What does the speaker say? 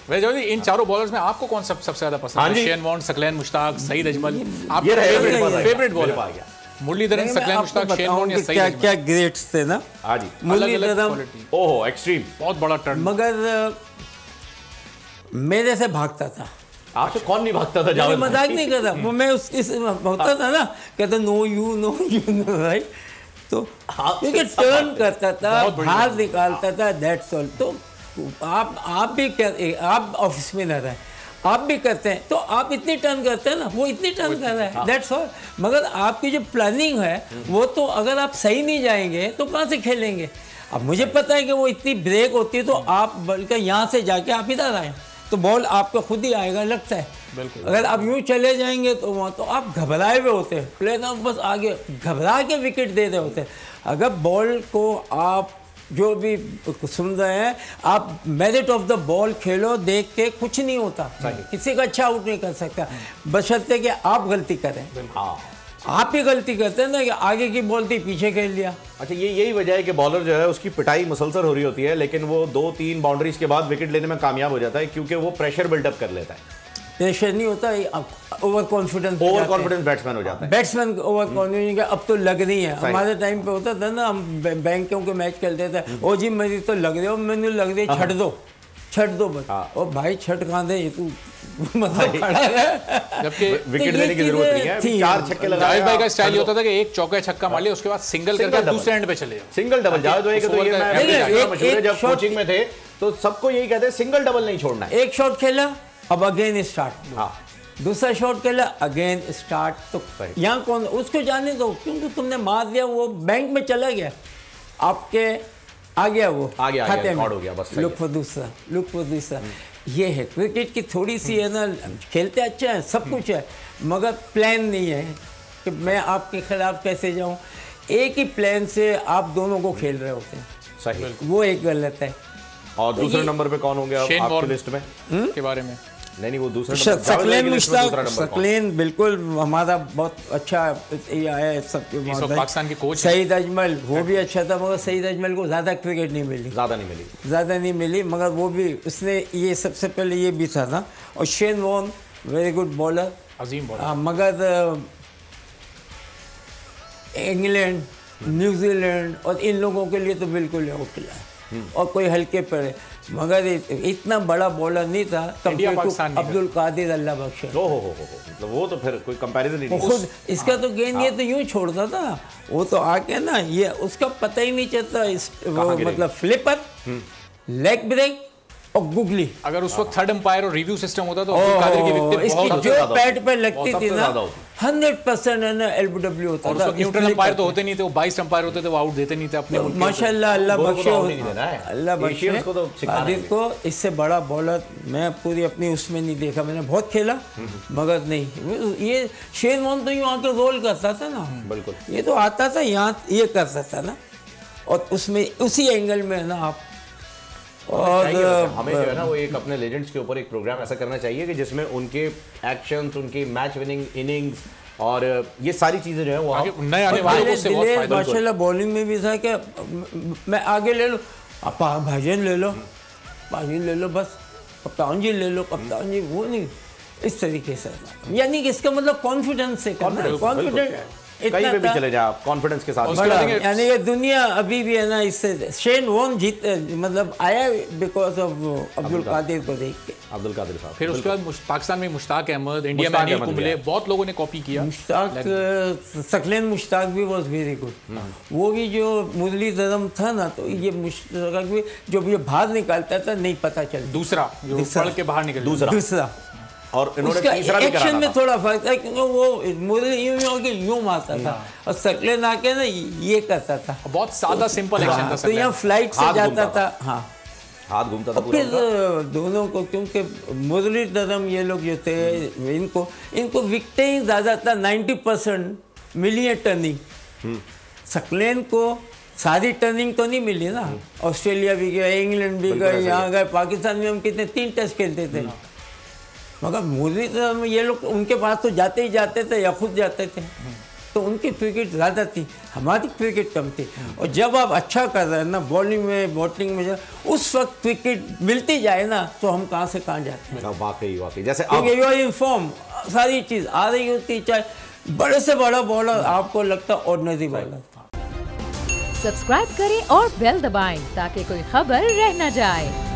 वैसे इन चारों बॉलर्स में आपको कौन सबसे ज्यादा पसंद है? शेन वॉर्न, सकलैन मुश्ताक, सईद अजमल, आपके favourite bowler? Muralidharan, Saqlain Mushtaq, Shane Warne या सईद अजमल? क्या ग्रेट्स थे ना। हाँ जी, मुरलीधरन ओहो एक्सट्रीम, बहुत बड़ा टर्न। मगर मेरे से भागता था। आपसे कौन नहीं भागता था? जावेद मजाक नहीं करता वो, मैं उसके होता था ना, कहता नो यू राइट, तो क्योंकि टर्न करता था, बाहर निकालता था, दैट्स ऑल। तो आप भी आप ऑफिस में न रहे, आप भी करते हैं, तो आप इतनी टर्न करते हैं ना, वो इतनी टर्न कर रहा है, दैट्स ऑल। मगर आपकी जो प्लानिंग है वो तो अगर आप सही नहीं जाएंगे तो कहाँ से खेलेंगे? अब मुझे पता है कि वो इतनी ब्रेक होती है, तो आप बल्कि यहाँ से जाके आप इधर आए तो बॉल आपको खुद ही आएगा, लगता है। बिल्कुल। अगर आप यूँ चले जाएंगे तो वहाँ तो आप घबराए हुए होते हैं, प्लेन आप बस आगे घबरा के विकेट दे रहे होते हैं। अगर बॉल को आप जो भी सुन रहे हैं, आप मेरिट ऑफ द बॉल खेलो, देख के कुछ नहीं होता, किसी का अच्छा आउट नहीं कर सकता, बशर्ते कि आप गलती करें। आप ही गलती करते हैं ना कि आगे की बॉल थी, पीछे खेल लिया। अच्छा, यही वजह है कि बॉलर जो है उसकी पिटाई मुसलसल हो रही होती है, लेकिन वो 2-3 बाउंड्रीज के बाद विकेट लेने में कामयाब हो जाता है, क्योंकि वो प्रेशर बिल्डअप कर लेता है। प्रेशर नहीं होता, ओवर कॉन्फिडेंस बैट्समैन हो जाता है। बैट्समैन ओवर कॉन्फिडेंस का अब तो लग रही है। हमारे टाइम पे होता था ना, हम बैंकों के मैच खेलते थे, ओ जी मेरी तो लग रही हो, मैंने लग रही, छट दो बस। ओ भाई छट कहाँ दे, तू मतलब खड़ा है, जबकि विकेट देने की जरूरत नहीं है, 4 छक्के लगाए। जावेद भाई का स्टाइल होता था कि एक चौका छक्का मार लिया, उसके बाद सिंगल करके दूसरे एंड पे चले जाओ, सिंगल डबल। जावेद भाई के तो ये मैं मशहूर है, जब कोचिंग में थे तो सबको यही कहते हैं सिंगल डबल नहीं छोड़ना है। एक शॉट खेला, अब अगेन स्टार्ट, दूसरा शॉट खेला, अगेन स्टार्ट। तो यहाँ कौन उसको जाने दो, क्योंकि तुमने मार दिया, वो बैंक में चला गया, आपके आ गया, वो खाते में, लुक फॉर दूसरा। ये है क्रिकेट की थोड़ी सी है ना, खेलते अच्छा है, सब कुछ है, मगर प्लान नहीं है कि मैं आपके खिलाफ कैसे जाऊं। एक ही प्लान से आप दोनों को खेल रहे होते हैं, सही, वो एक गलत है। और दूसरे नंबर पे कौन होंगे आपकी लिस्ट में के बारे में? नहीं, वो दूसरा सकलैन मुश्ताक, सकलैन बिल्कुल हमारा बहुत अच्छा ये है, सब पाकिस्तान के कोच सईद अजमल, वो भी अच्छा था, मगर सईद अजमल को ज़्यादा क्रिकेट नहीं मिली, ज़्यादा नहीं मिली, मगर वो भी उसने ये सबसे पहले ये भी था ना। और Shane Warne very good bowler, अजीम बॉलर, मगर इंग्लैंड, न्यूजीलैंड और इन लोगों के लिए तो बिल्कुल आउट किया है, और कोई हल्के पड़े, मगर इतना बड़ा बॉलर नहीं था अब्दुल कादिर अल्लाह बख्शे। मतलब वो तो फिर कोई कंपैरिजन ही नहीं। खुद इसका तो गेंद ये तो यूं छोड़ता था, वो तो आके ना ये उसका पता ही नहीं चलता, वो मतलब फ्लिपर, लेग ब्रेक और गुगली। अगर उस वक्त थर्ड अंपायर और रिव्यू सिस्टम होता तो अब्दुल कादिर की विकेट बहुत जो पैड पे लगती थी ना 100% है ना एलबीडब्ल्यू होता था। न्यूट्रल अंपायर तो होते नहीं थे, वो 22 अंपायर होते थे, वो आउट देते नहीं थे अपने। माशाल्लाह अल्लाह बख्शे कादिर को, इससे बड़ा बॉलर मैं पूरी अपनी उसमें नहीं देखा, मैंने बहुत खेला मगर नहीं। ये शेन वॉर्न तो यूँ आके रोल करता था ना, बिल्कुल, ये तो आता था यहाँ ये करता था ना, और उसमें उसी एंगल में ना आप। और हमें जो है ना वो एक अपने लेजेंड्स के ऊपर एक प्रोग्राम ऐसा करना चाहिए कि जिसमें उनके एक्शंस, उनकी मैच विनिंग इनिंग्स और ये सारी चीजें जो है वो नए आने वालों को उससे बहुत फायदा। माशाल्लाह बॉलिंग में भी था कि मैं आगे ले लो, आप भाईजान ले लो, बस कप्तान जी ले लो, कप्तान जी, वो नहीं, इस तरीके से, यानी कि इसका मतलब कॉन्फिडेंस से करना, कॉन्फिडेंस कहीं पे भी चले जाए आप कॉन्फिडेंस के साथ, यानी कि दुनिया अभी भी है ना इससे। शेन वॉर्न जीत मतलब आया बिकॉज ऑफ अब्दुल कादिर को देख के, अब्दुल कादिर साहब। फिर उसके बाद पाकिस्तान में मुश्ताक अहमद, इंडिया में अनिल कुंबले, बहुत लोगों ने कॉपी किया। सकलैन मुश्ताक भी वॉज वेरी गुड। वो भी जो मुरलीधरन था ना, तो ये मुश्ताक भी जो ये बाहर निकालता था नहीं पता चल, दूसरा के बाहर निकल, दूसरा और इन्होंने तीसरा भी एक्शन में थोड़ा फर्क था, क्योंकि वो मुरली यूं मारता था और सकलैन आके ना ये करता था, बहुत सादा सिंपल एक्शन था। तो यहाँ फ्लाइट से जाता था, हाँ हाथ घूमता था पूरा। फिर दोनों को, क्योंकि मुरलीधरन ये लोग जो थे, इनको विकटें ही ज़्यादा था, 90% मिली है टर्निंग। सकलैन को सारी टर्निंग तो नहीं मिली ना, ऑस्ट्रेलिया भी गया, इंग्लैंड भी गए, यहाँ गए, पाकिस्तान में हम कितने 3 टेस्ट खेलते थे, मगर मुरलीधरन ये लोग उनके पास तो जाते ही जाते थे या खुद जाते थे, तो उनकी विकेट ज़्यादा थी, हमारी विकेट कम थी। और जब आप अच्छा कर रहे हैं ना बॉलिंग में बैटिंग में, उस वक्त विकेट मिलती जाए ना तो हम कहाँ से कहाँ जाते हैं। वाकई जैसे यू आर इन फॉर्म, सारी चीज़ आ रही होती, चाहे बड़े से बड़ा बॉलर आपको लगता ऑर्डिनरी बॉलर। सब्सक्राइब करें और बेल दबाएं ताकि कोई खबर रह न जाए।